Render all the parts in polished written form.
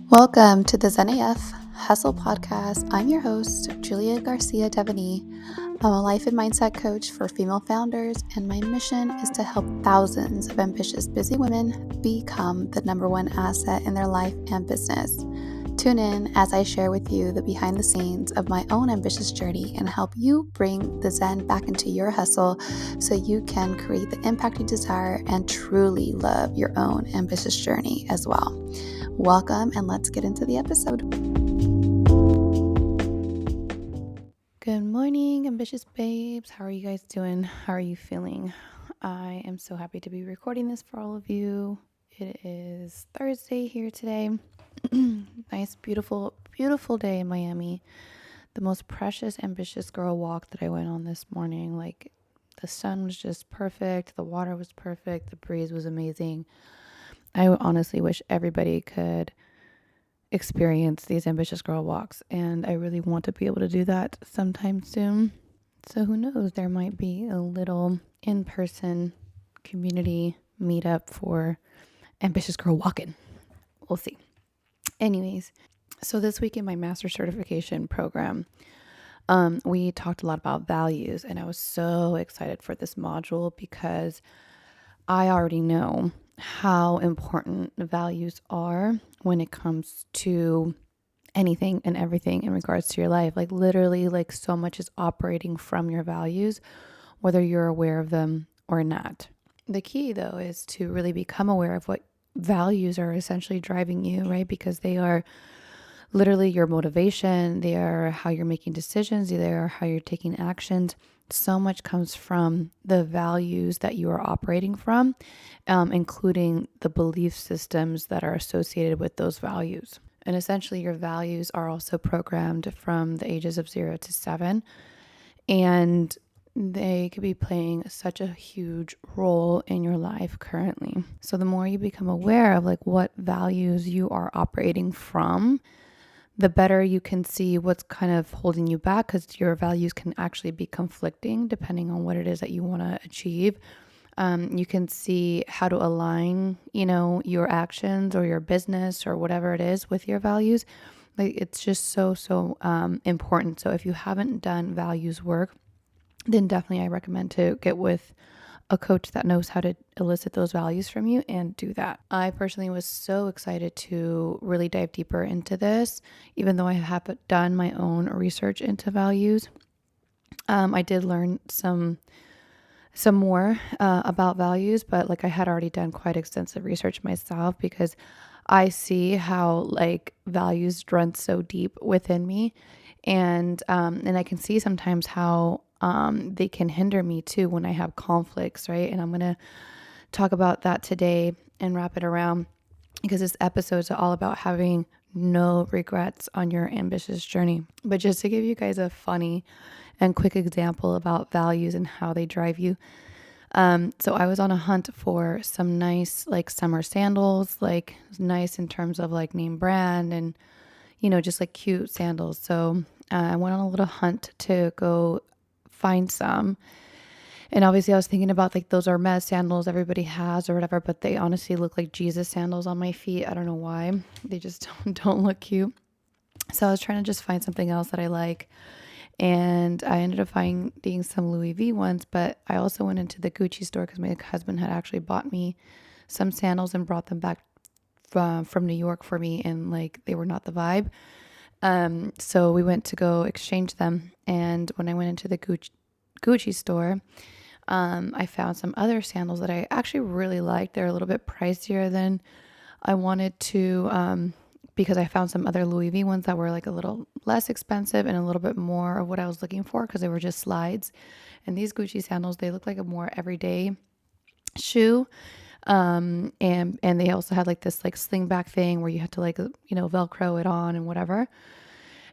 Welcome to the Zen AF Hustle Podcast. I'm your host, Julia Garcia Devaney. I'm a life and mindset coach for female founders, and my mission is to help thousands of ambitious, busy women become the number one asset in their life and business. Tune in as I share with you the behind the scenes of my own ambitious journey and help you bring the Zen back into your hustle so you can create the impact you desire and truly love your own ambitious journey as well. Welcome, and let's get into the episode. Good morning, ambitious babes. How are you guys doing? How are you feeling? I am so happy to be recording this for all of you. It is Thursday here today. Nice, beautiful, beautiful day in Miami. The most precious, ambitious girl walk that I went on this morning. Like, the sun was just perfect. The water was perfect. The breeze was amazing. I honestly wish everybody could experience these ambitious girl walks, and I really want to be able to do that sometime soon. So who knows, there might be a little in-person community meetup for ambitious girl walking. We'll see. Anyways, so this week in my master certification program, we talked a lot about values, and I was so excited for this module because I already know how important values are when it comes to anything and everything in regards to your life. Like, literally, like, so much is operating from your values, whether you're aware of them or not. The key, though, is to really become aware of what values are essentially driving you, right? Because they are literally your motivation. They are how you're making decisions. They are how you're taking actions. So much comes from the values that you are operating from, including the belief systems that are associated with those values. And essentially, your values are also programmed from the ages of 0 to 7. And they could be playing such a huge role in your life currently. So the more you become aware of like what values you are operating from, the better you can see what's kind of holding you back, because your values can actually be conflicting depending on what it is that you want to achieve. You can see how to align, your actions or your business or whatever it is with your values. Like, it's just so important. So if you haven't done values work, then definitely I recommend to get with a coach that knows how to elicit those values from you and do that. I personally was so excited to really dive deeper into this, even though I have done my own research into values. I did learn some more about values, but like, I had already done quite extensive research myself, because I see how like values run so deep within me, and I can see sometimes how they can hinder me too when I have conflicts, right? And I'm gonna talk about that today and wrap it around, because this episode is all about having no regrets on your ambitious journey. But just to give you guys a funny and quick example about values and how they drive you. So I was on a hunt for some nice like summer sandals, like nice in terms of like name brand and, just like cute sandals. So I went on a little hunt to go find some. And obviously I was thinking about like those Hermes sandals everybody has or whatever, but they honestly look like Jesus sandals on my feet. I don't know why. They just don't look cute. So I was trying to just find something else that I like. And I ended up finding some Louis V ones, but I also went into the Gucci store because my husband had actually bought me some sandals and brought them back from New York for me, and like they were not the vibe. So we went to go exchange them, and when I went into the Gucci store, I found some other sandals that I actually really liked. They're a little bit pricier than I wanted to, because I found some other Louis V ones that were like a little less expensive and a little bit more of what I was looking for, because they were just slides. And these Gucci sandals, they look like a more everyday shoe. And they also had like this like sling back thing where you had to like, Velcro it on and whatever.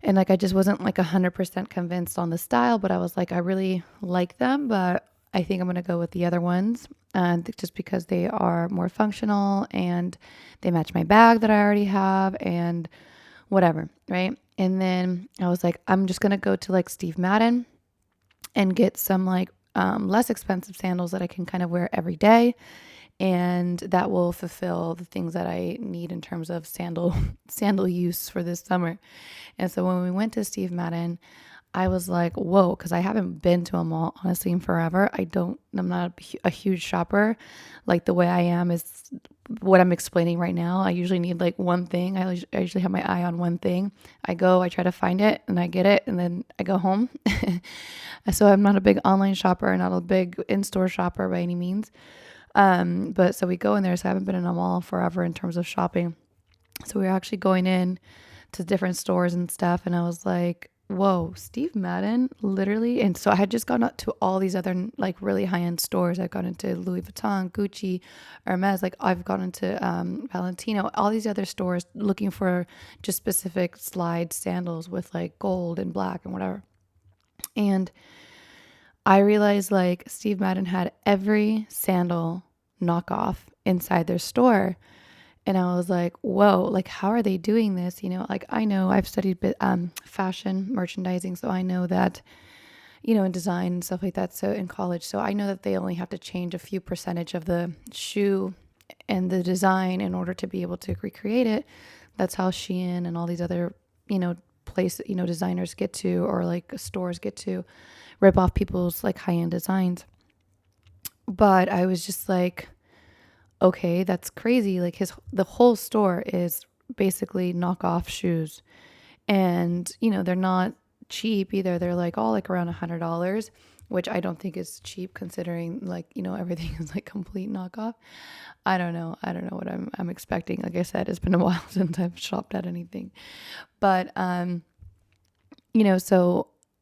And like, I just wasn't like 100% convinced on the style, but I was like, I really like them, but I think I'm going to go with the other ones, just because they are more functional and they match my bag that I already have and whatever, right? And then I was like, I'm just going to go to like Steve Madden and get some like less expensive sandals that I can kind of wear every day. and that will fulfill the things that I need in terms of sandal use for this summer. And so when we went to Steve Madden, I was like, whoa, because I haven't been to a mall, honestly, in forever. I'm not a huge shopper. Like the way I am is what I'm explaining right now. I usually need like one thing. I usually have my eye on one thing. I go, I try to find it and I get it and then I go home. So I'm not a big online shopper, not a big in-store shopper by any means. But so we go in there. So I haven't been in a mall forever in terms of shopping. So we were actually going in to different stores and stuff. And I was like, whoa, Steve Madden, literally. And so I had just gone up to all these other like really high end stores. I've gone into Louis Vuitton, Gucci, Hermes. Like I've gone into Valentino, all these other stores looking for just specific slide sandals with like gold and black and whatever. And I realized like Steve Madden had every sandal knockoff inside their store. And I was like, whoa, like, how are they doing this? Like, I know I've studied fashion merchandising. So I know that, in design and stuff like that. So in college, so I know that they only have to change a few percentage of the shoe and the design in order to be able to recreate it. That's how Shein and all these other, designers get to, or like stores get to rip off people's like high-end designs. But I was just like, okay, that's crazy. Like the whole store is basically knockoff shoes. And, they're not cheap either. They're like all like around $100, which I don't think is cheap considering like, everything is like complete knockoff. I don't know. I don't know what I'm expecting. Like I said, it's been a while since I've shopped at anything. But so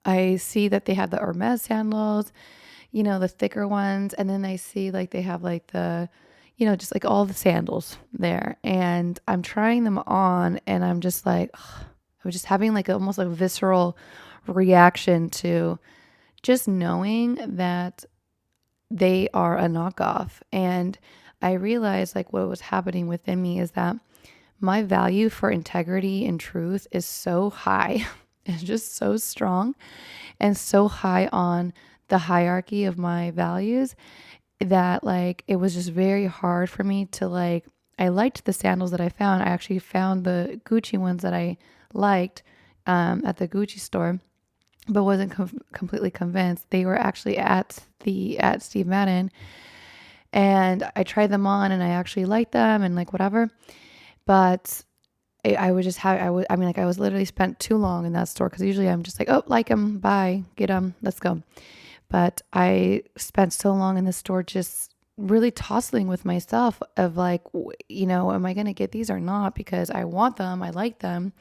I see that they have the Hermes sandals, the thicker ones. And then I see like they have like the, just like all the sandals there. And I'm trying them on and I'm just like, ugh, I'm just having like almost a visceral reaction to just knowing that they are a knockoff. And I realized like what was happening within me is that my value for integrity and truth is so high. It's just so strong and so high on the hierarchy of my values that like it was just very hard for me to like, I liked the sandals that I found. I actually found the Gucci ones that I liked at the Gucci store, but wasn't completely convinced. They were actually at Steve Madden, and I tried them on and I actually liked them and like whatever. But I would just have, I was literally spent too long in that store because usually I'm just like, oh, like them, bye, get them, let's go. But I spent so long in the store just really tussling with myself of like, am I going to get these or not? Because I want them, I like them,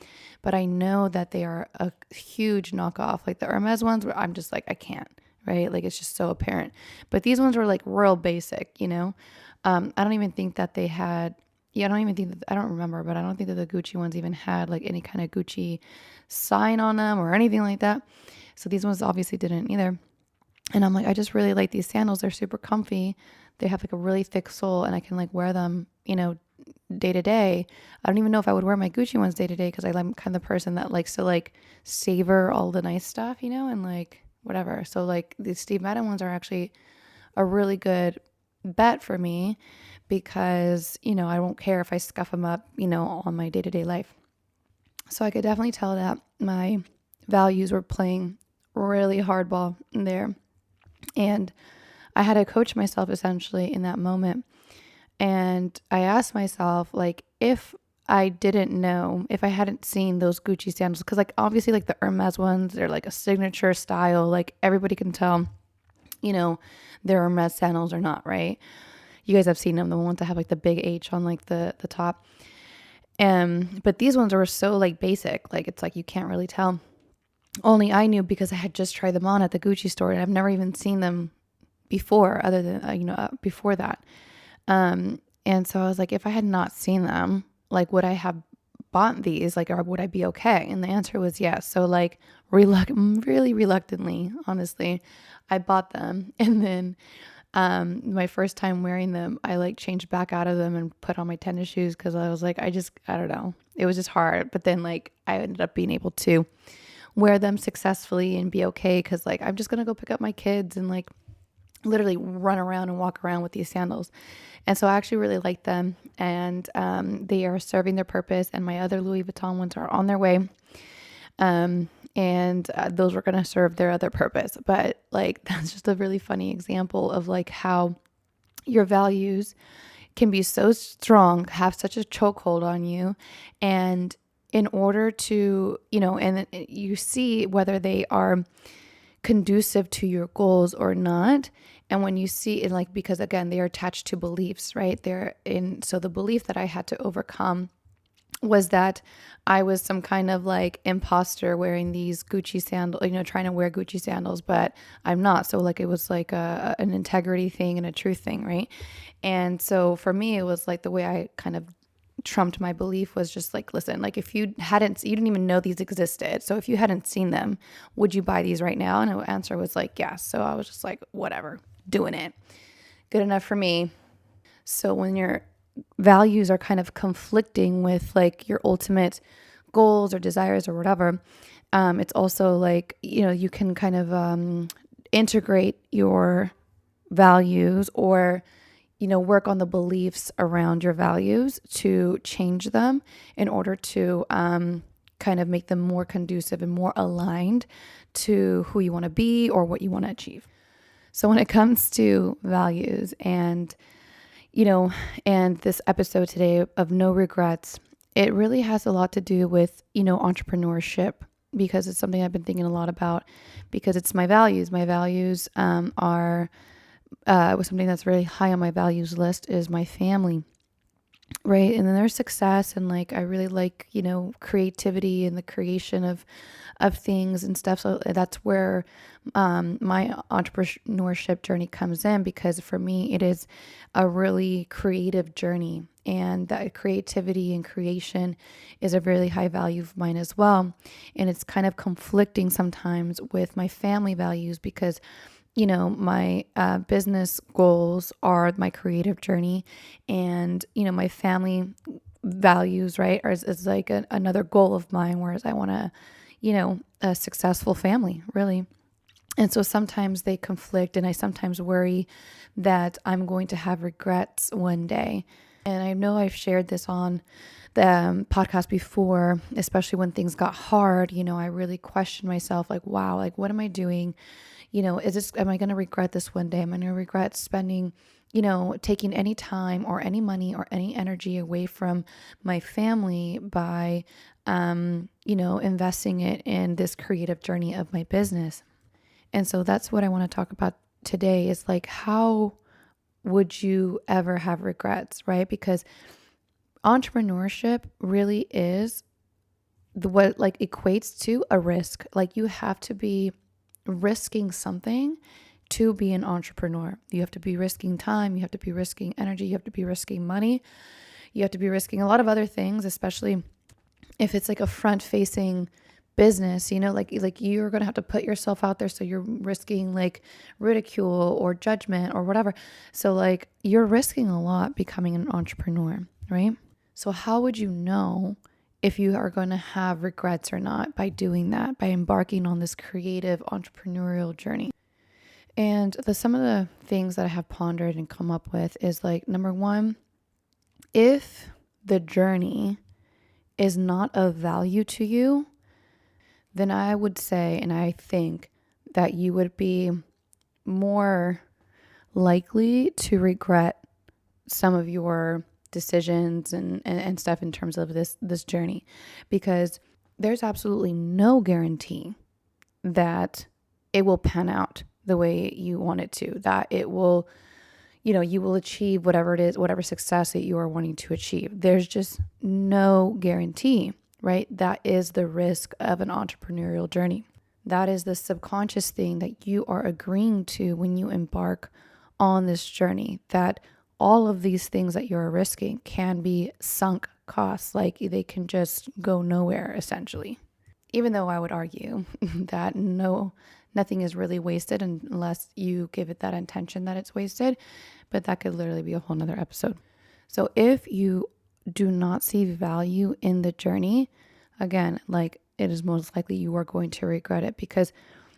but I know that they are a huge knockoff. Like the Hermes ones where I'm just like, I can't, right? Like it's just so apparent. But these ones were like real basic, I don't even think that they had, I don't remember, but I don't think that the Gucci ones even had like any kind of Gucci sign on them or anything like that. So these ones obviously didn't either. And I'm like, I just really like these sandals. They're super comfy. They have like a really thick sole and I can like wear them, day to day. I don't even know if I would wear my Gucci ones day to day because I'm kind of the person that likes to like savor all the nice stuff, and like whatever. So like the Steve Madden ones are actually a really good bet for me because, I won't care if I scuff them up, on my day to day life. So I could definitely tell that my values were playing really hardball there. And I had to coach myself essentially in that moment. And I asked myself, like, if I didn't know, if I hadn't seen those Gucci sandals, because like obviously like the Hermes ones, they're like a signature style. Like everybody can tell, they're Hermes sandals or not, right? You guys have seen them, the ones that have like the big H on like the top. But these ones were so like basic, like it's like you can't really tell. Only I knew because I had just tried them on at the Gucci store and I've never even seen them before other than, before that. And so I was like, if I had not seen them, like, would I have bought these? Like, or would I be okay? And the answer was yes. So like really reluctantly, honestly, I bought them. And then, my first time wearing them, I like changed back out of them and put on my tennis shoes. Cause I was like, I don't know. It was just hard. But then like, I ended up being able to wear them successfully and be okay. Cause like, I'm just going to go pick up my kids and like, literally run around and walk around with these sandals. And so I actually really like them, and they are serving their purpose, and my other Louis Vuitton ones are on their way. And those were going to serve their other purpose. But like, that's just a really funny example of like how your values can be so strong, have such a chokehold on you. And in order to, and you see whether they are conducive to your goals or not. And when you see it, like, because again, they are attached to beliefs, right? So the belief that I had to overcome was that I was some kind of like imposter wearing these Gucci sandals, trying to wear Gucci sandals, but I'm not. So like, it was like an integrity thing and a truth thing, right? And so for me, it was like the way I kind of trumped my belief was just like, listen, like if you didn't even know these existed. So if you hadn't seen them, would you buy these right now? And the answer was like, yes. So I was just like, whatever, doing it. Good enough for me. So when your values are kind of conflicting with like your ultimate goals or desires or whatever, it's also like, you can kind of integrate your values or work on the beliefs around your values to change them in order to kind of make them more conducive and more aligned to who you want to be or what you want to achieve. So when it comes to values and this episode today of No Regrets, it really has a lot to do with, entrepreneurship, because it's something I've been thinking a lot about, because it's my values. My values are was something that's really high on my values list is my family, right? And then there's success, and like I really like creativity and the creation of things and stuff. So that's where my entrepreneurship journey comes in, because for me it is a really creative journey, and that creativity and creation is a really high value of mine as well. And it's kind of conflicting sometimes with my family values, because my business goals are my creative journey, and my family values, right, is like another goal of mine, whereas I want a successful family, really. And so sometimes they conflict, and I sometimes worry that I'm going to have regrets one day. And I know I've shared this on the podcast before, especially when things got hard. I really questioned myself, like, wow, like, what am I doing? Am I going to regret this one day? Am I going to regret spending, taking any time or any money or any energy away from my family by, investing it in this creative journey of my business? And so that's what I want to talk about today, is like, how would you ever have regrets, right? Because entrepreneurship really is what like equates to a risk. Like, you have to be risking something to be an entrepreneur. You have to be risking time, you have to be risking energy, you have to be risking money, you have to be risking a lot of other things, especially if it's like a front-facing business, like you're going to have to put yourself out there, so you're risking like ridicule or judgment or whatever. So like, you're risking a lot becoming an entrepreneur, right? So how would you know if you are going to have regrets or not by doing that, by embarking on this creative entrepreneurial journey? And some of the things that I have pondered and come up with is like, number one, if the journey is not of value to you, then I would say, and I think that you would be more likely to regret some of your decisions and stuff in terms of this journey, because there's absolutely no guarantee that it will pan out the way you want it to, that it will, you will achieve whatever it is, whatever success that you are wanting to achieve. There's just no guarantee, right? That is the risk of an entrepreneurial journey. That is the subconscious thing that you are agreeing to when you embark on this journey, that all of these things that you're risking can be sunk costs. Like, they can just go nowhere, essentially. Even though I would argue that nothing is really wasted unless you give it that intention that it's wasted. But that could literally be a whole nother episode. So if you do not see value in the journey, again, like, it is most likely you are going to regret it, because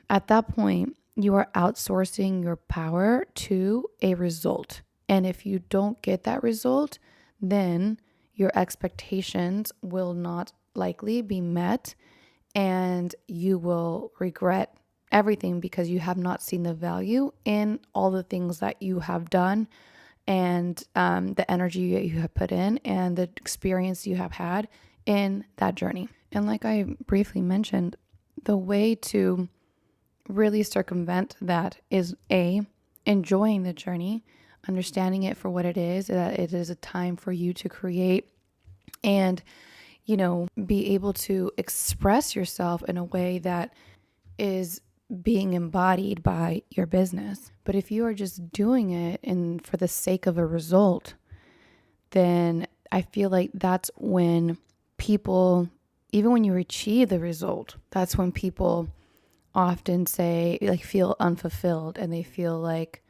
at that point, you are outsourcing your power to a result. And if you don't get that result, then your expectations will not likely be met and you will regret everything because you have not seen the value in all the things that you have done and the energy that you have put in and the experience you have had in that journey. And like I briefly mentioned, the way to really circumvent that is enjoying the journey, understanding it for what it is, that it is a time for you to create and, be able to express yourself in a way that is being embodied by your business. But if you are just doing it and for the sake of a result, then I feel like that's when people, even when you achieve the result, that's when people often say, like, feel unfulfilled and they feel like,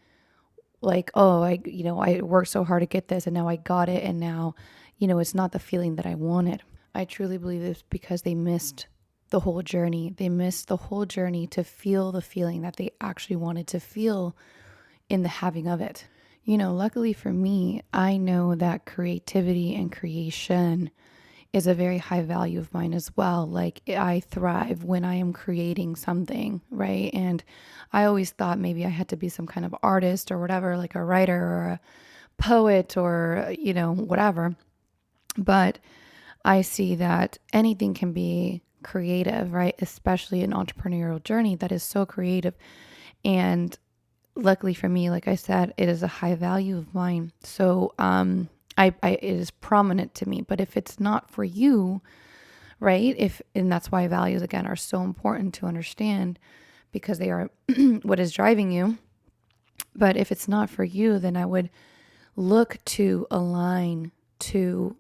oh, I worked so hard to get this and now I got it. And now, it's not the feeling that I wanted. I truly believe it's because they missed the whole journey. They missed the whole journey to feel the feeling that they actually wanted to feel in the having of it. Luckily for me, I know that creativity and creation is a very high value of mine as well. Like, I thrive when I am creating something, right? And I always thought maybe I had to be some kind of artist or whatever, like a writer or a poet or, whatever. But I see that anything can be creative, right? Especially an entrepreneurial journey that is so creative. And luckily for me, like I said, it is a high value of mine. So it is prominent to me. But if it's not for you, right? And that's why values again are so important to understand because they are what is driving you. But if it's not for you, then I would look to align to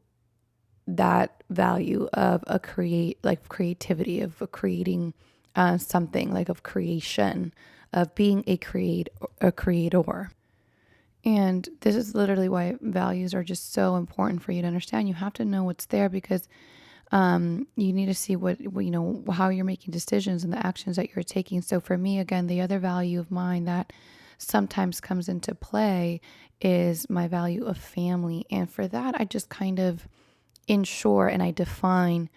that value of creativity, of creating something, like of creation, of being a creator. And this is literally why values are just so important for you to understand. You have to know what's there because you need to see what how you're making decisions and the actions that you're taking. So for me, again, the other value of mine that sometimes comes into play is my value of family. And for that, I just kind of ensure and I define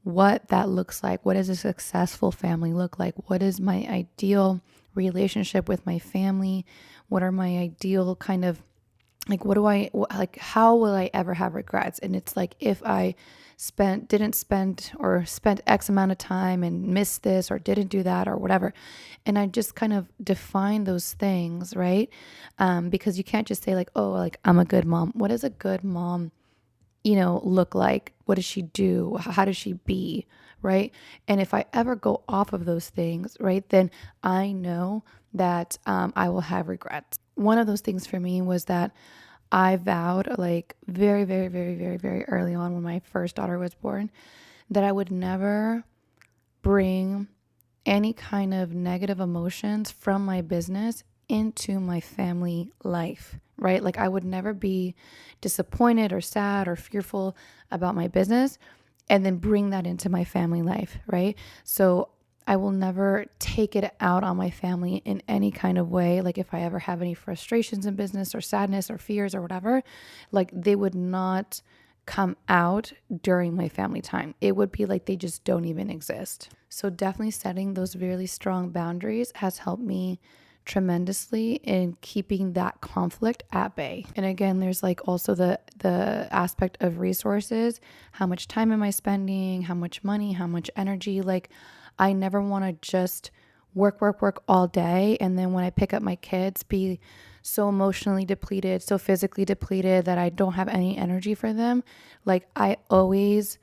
what that looks like. What does a successful family look like? What is my ideal relationship with my family? What are my ideal kind of like, how will I ever have regrets? And it's like, if I didn't spend or spent X amount of time and missed this or didn't do that or whatever. And I just kind of define those things, right? Because you can't just say like, oh, like I'm a good mom. What is a good mom look like? What does she do? How does she be? Right. And if I ever go off of those things, right, then I know that I will have regrets. One of those things for me was that I vowed like very, very, very, very, very early on when my first daughter was born that I would never bring any kind of negative emotions from my business into my family life, right? Like I would never be disappointed or sad or fearful about my business and then bring that into my family life, right? So I will never take it out on my family in any kind of way. Like if I ever have any frustrations in business or sadness or fears or whatever, like they would not come out during my family time. It would be like they just don't even exist. So definitely setting those really strong boundaries has helped me tremendously in keeping that conflict at bay. And again, there's like also the aspect of resources. How much time am I spending? How much money? How much energy? Like I never want to just work all day. And then when I pick up my kids, be so emotionally depleted, so physically depleted that I don't have any energy for them. Like I always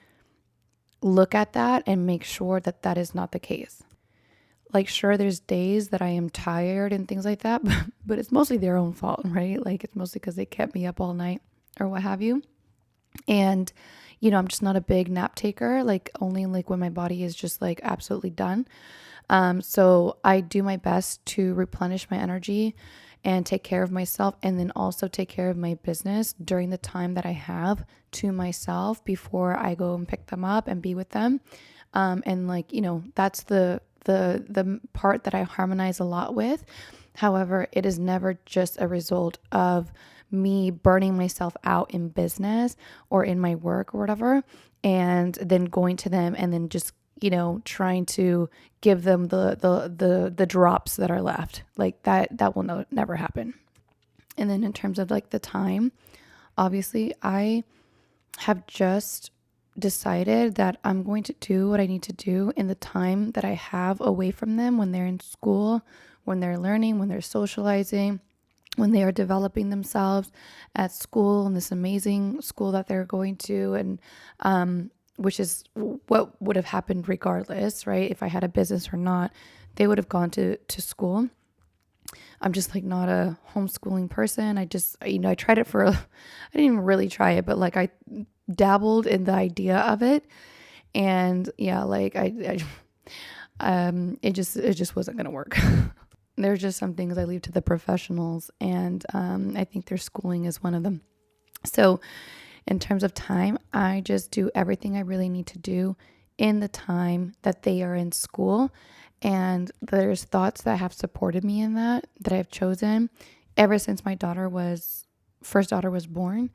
look at that and make sure that that is not the case. Like, sure, there's days that I am tired and things like that, but it's mostly their own fault, right? Like it's mostly because they kept me up all night or what have you. And, I'm just not a big nap taker, like only like when my body is just like absolutely done. So I do my best to replenish my energy and take care of myself and then also take care of my business during the time that I have to myself before I go and pick them up and be with them. And like, that's the the part that I harmonize a lot with. However, it is never just a result of me burning myself out in business or in my work or whatever, and then going to them and then just, trying to give them the drops that are left. Like that will never happen. And then in terms of like the time, obviously I have just decided that I'm going to do what I need to do in the time that I have away from them, when they're in school, when they're learning, when they're socializing, when they are developing themselves at school, and this amazing school that they're going to, and which is what would have happened regardless, right? If I had a business or not, they would have gone to school. I'm just like not a homeschooling person. I tried it I didn't even really try it, but like I dabbled in the idea of it. And yeah, like it just wasn't going to work. There's just some things I leave to the professionals, and I think their schooling is one of them. So in terms of time, I just do everything I really need to do in the time that they are in school. And there's thoughts that have supported me in that I've chosen ever since my first daughter was born.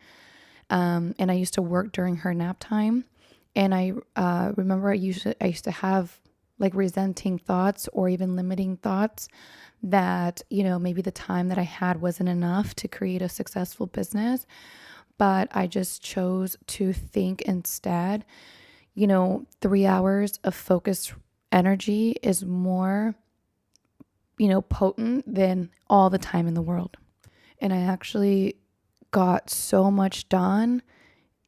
And I used to work during her nap time. And I remember I used to have like resenting thoughts or even limiting thoughts that, maybe the time that I had wasn't enough to create a successful business. But I just chose to think instead, 3 hours of focused energy is more, potent than all the time in the world. And I actually got so much done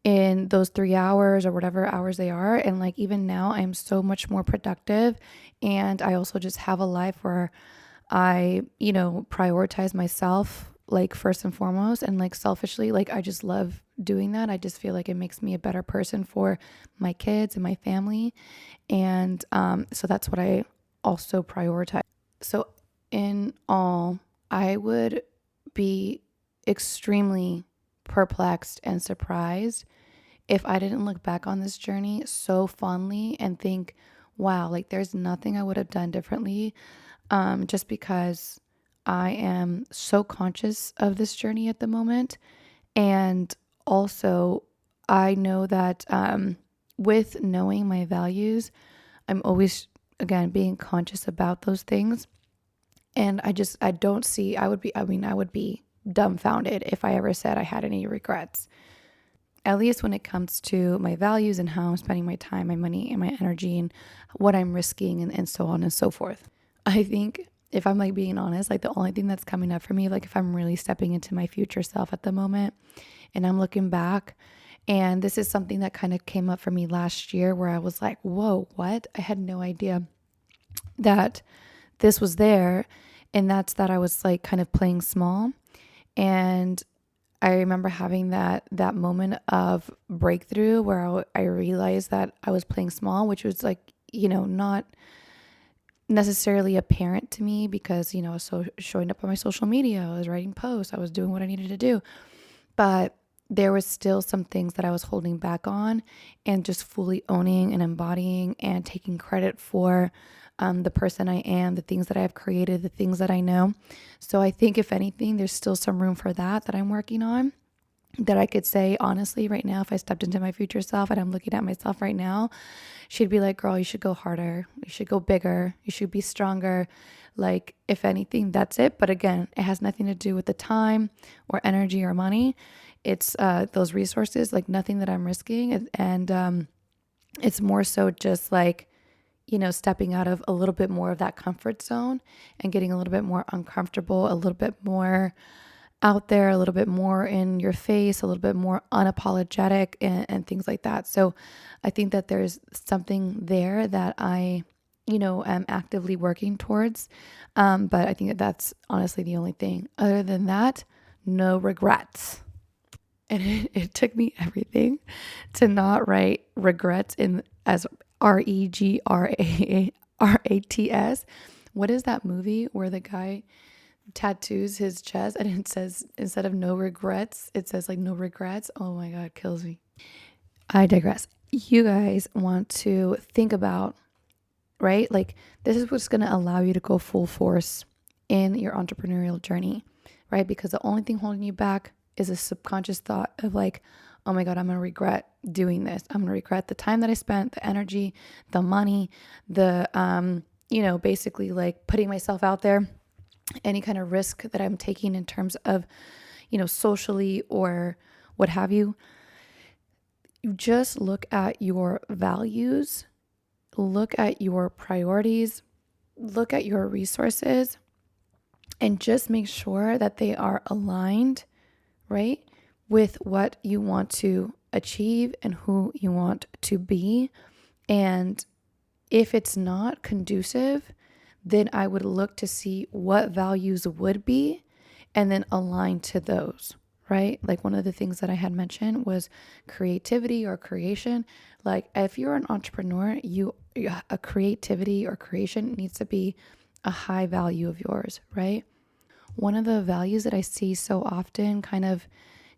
in those 3 hours or whatever hours they are. And like even now, I'm so much more productive. And I also just have a life where I, prioritize myself like first and foremost, and like selfishly, like I just love doing that. I just feel like it makes me a better person for my kids and my family. And so that's what I also prioritize. So in all, I would be extremely perplexed and surprised if I didn't look back on this journey so fondly and think, wow, like there's nothing I would have done differently, just because I am so conscious of this journey at the moment. And also, I know that with knowing my values, I'm always, again, being conscious about those things. And I don't see, I would be dumbfounded if I ever said I had any regrets, at least when it comes to my values and how I'm spending my time, my money, and my energy, and what I'm risking, and so on and so forth. I think if I'm like being honest, like the only thing that's coming up for me, like if I'm really stepping into my future self at the moment and I'm looking back, and this is something that kind of came up for me last year where I was like, whoa, what? I had no idea that this was there. And that's that I was like kind of playing small. And I remember having that moment of breakthrough where I realized that I was playing small, which was like, not necessarily apparent to me because, I was so showing up on my social media, I was writing posts, I was doing what I needed to do. But there was still some things that I was holding back on, and just fully owning and embodying and taking credit for the person I am, the things that I have created, the things that I know. So I think if anything, there's still some room for that I'm working on, that I could say honestly right now, if I stepped into my future self and I'm looking at myself right now, she'd be like, girl, you should go harder. You should go bigger. You should be stronger. Like, if anything, that's it. But again, it has nothing to do with the time or energy or money. It's those resources, like nothing that I'm risking. And it's more so just like, stepping out of a little bit more of that comfort zone and getting a little bit more uncomfortable, a little bit more out there, a little bit more in your face, a little bit more unapologetic, and things like that. So I think that there's something there that I, am actively working towards. But I think that that's honestly the only thing. Other than that, no regrets. And it took me everything to not write regrets in as regrats. What is that movie where the guy tattoos his chest and it says, instead of no regrets, it says like no regrets? Oh my God, kills me. I digress. You guys want to think about right? Like this is what's going to allow you to go full force in your entrepreneurial journey, right? Because the only thing holding you back is a subconscious thought of like, oh my God, I'm going to regret doing this. I'm going to regret the time that I spent, the energy, the money, the, basically like putting myself out there, any kind of risk that I'm taking in terms of, socially or what have you. You just look at your values, look at your priorities, look at your resources, and just make sure that they are aligned, right, with what you want to achieve and who you want to be. And if it's not conducive, then I would look to see what values would be and then align to those, right? Like one of the things that I had mentioned was creativity or creation. Like if you're an entrepreneur, a creativity or creation needs to be a high value of yours, right? One of the values that I see so often kind of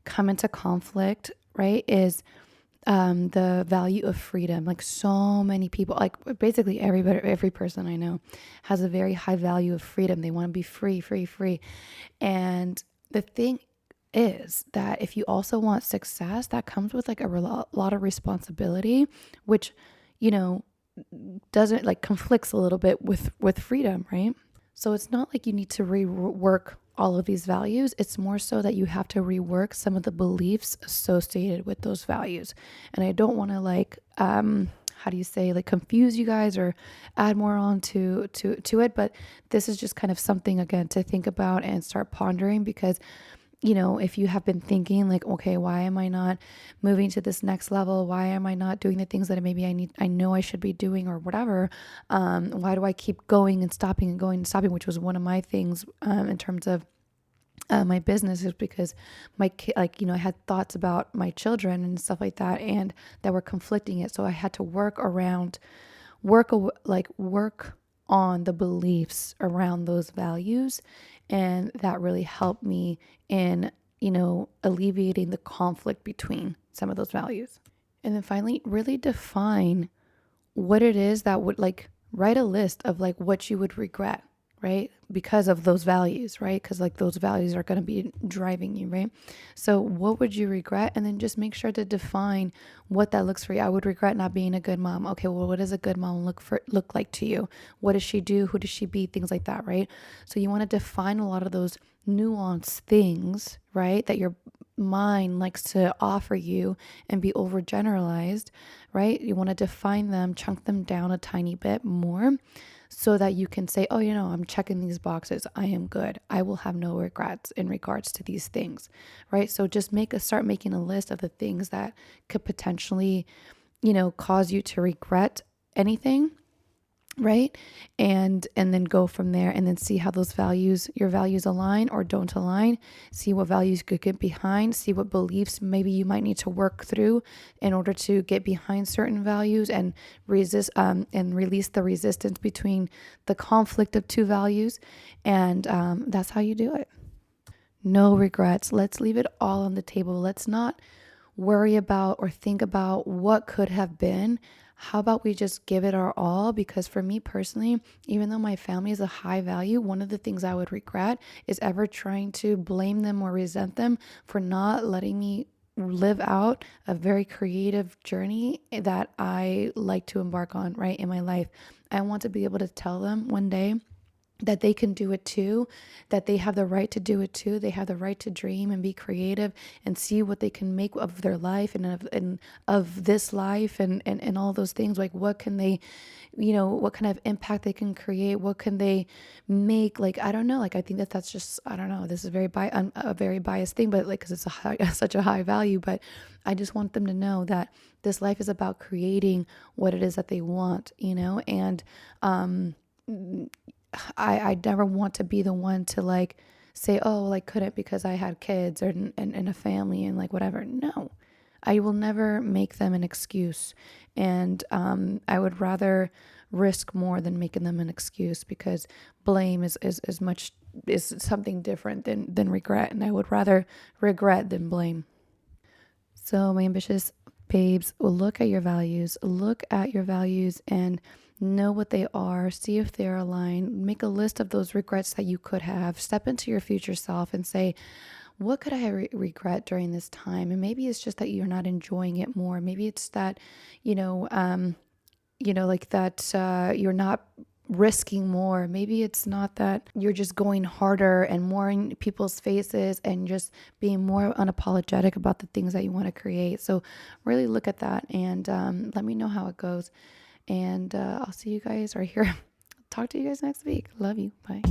come into conflict, right, is the value of freedom. Like so many people, like basically every person I know has a very high value of freedom. They want to be free, free, free. And the thing is that if you also want success, that comes with like a lot of responsibility, which, you know, doesn't like conflicts a little bit with freedom, right? So it's not like you need to rework all of these values. It's more so that you have to rework some of the beliefs associated with those values. And I don't want to like how do you say, like confuse you guys or add more on to it, but this is just kind of something again to think about and start pondering, because if you have been thinking like, okay, why am I not moving to this next level? Why am I not doing the things that maybe I know I should be doing or whatever? Why do I keep going and stopping and going and stopping, which was one of my things in terms of my business, is because my kid, like, I had thoughts about my children and stuff like that, and that were conflicting it. So I had to work on the beliefs around those values. And that really helped me in, alleviating the conflict between some of those values. And then finally, really define what it is that would, like, write a list of like what you would regret, right? Because of those values, right? Because like those values are going to be driving you, right? So what would you regret? And then just make sure to define what that looks for you. I would regret not being a good mom. Okay, well, what does a good mom look like to you? What does she do? Who does she be? Things like that, right? So you want to define a lot of those nuanced things, right, that your mind likes to offer you and be overgeneralized, right? You want to define them, chunk them down a tiny bit more so that you can say, oh, I'm checking these boxes. I am good. I will have no regrets in regards to these things, right? So just start making a list of the things that could potentially, cause you to regret anything, right? And then go from there, and then see how your values align or don't align. See what values you could get behind, see what beliefs maybe you might need to work through in order to get behind certain values and resist and release the resistance between the conflict of two values. And that's how you do it. No regrets. Let's leave it all on the table. Let's not worry about or think about what could have been. How about we just give it our all? Because for me personally, even though my family is a high value, one of the things I would regret is ever trying to blame them or resent them for not letting me live out a very creative journey that I like to embark on, right, in my life. I want to be able to tell them one day that they can do it too, that they have the right to do it too. They have the right to dream and be creative and see what they can make of their life and of this life and all those things. Like what can they, what kind of impact they can create? What can they make? Like, I don't know. Like, I think that's just, I don't know. This is a very biased thing, but like, cause it's such a high value, but I just want them to know that this life is about creating what it is that they want, and, I never want to be the one to like say, oh, well, I couldn't because I had kids and a family and like whatever. No, I will never make them an excuse. And I would rather risk more than making them an excuse, because blame is something different than regret. And I would rather regret than blame. So my ambitious babes, look at your values and know what they are, see if they're aligned, make a list of those regrets that you could have, step into your future self and say, what could I regret during this time? And maybe it's just that you're not enjoying it more. Maybe it's that, you know, like that you're not risking more. Maybe it's not that you're just going harder and more in people's faces and just being more unapologetic about the things that you want to create. So really look at that and let me know how it goes. And I'll see you guys right here. Talk to you guys next week. Love you. Bye.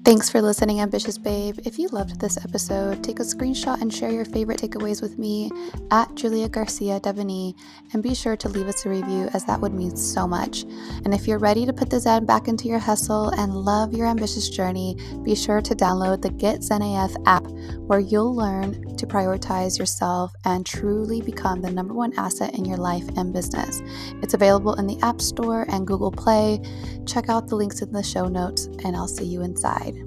Thanks for listening, Ambitious Babe. If you loved this episode, take a screenshot and share your favorite takeaways with me at Julia Garcia Devaney, and be sure to leave us a review, as that would mean so much. And if you're ready to put the Zen back into your hustle and love your ambitious journey, be sure to download the Get Zen AF app, where you'll learn to prioritize yourself and truly become the #1 asset in your life and business. It's available in the App Store and Google Play. Check out the links in the show notes, and I'll see you inside.